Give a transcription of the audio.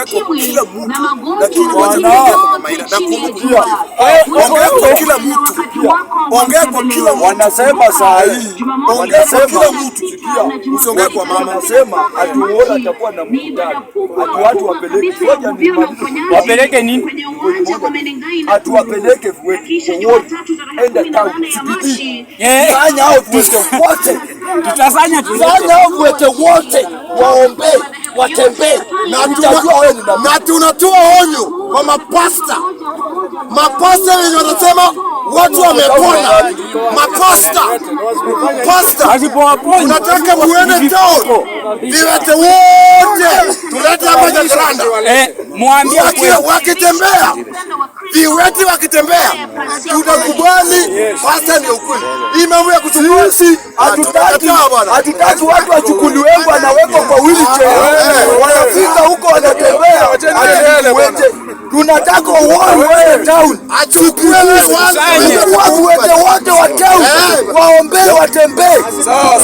ongea kwa kila mtu, lakini ongea kwa kila mtu, ongea kwa kila mtu. Wanasema saa hii, ongea kwa kila mtu, usiongee kwa mama. Wanasema atuona atakuwa na mkutano, watu wapeleke wapeleke nini? Atuwapeleke wote, enda town CBD, fanya hao wote, tutasanya wote waombe, watembee, na tunatoa onyo kwa mapasta wenye wanasema watu wamepona. Mapasta tunataka muende town, viwete wote tulete hapa Jacaranda, mwambie wakitembea, viwete wakitembea, tutakubali. Pasta ni ukweli. Hii mambo ya kususi hatutaki watu wachukuliwe wanawekwa kwa wheelchair, wanafika huko wanatembea. Tunataka wao town, achukue watu wote wa town waombe, watembee. Sawa.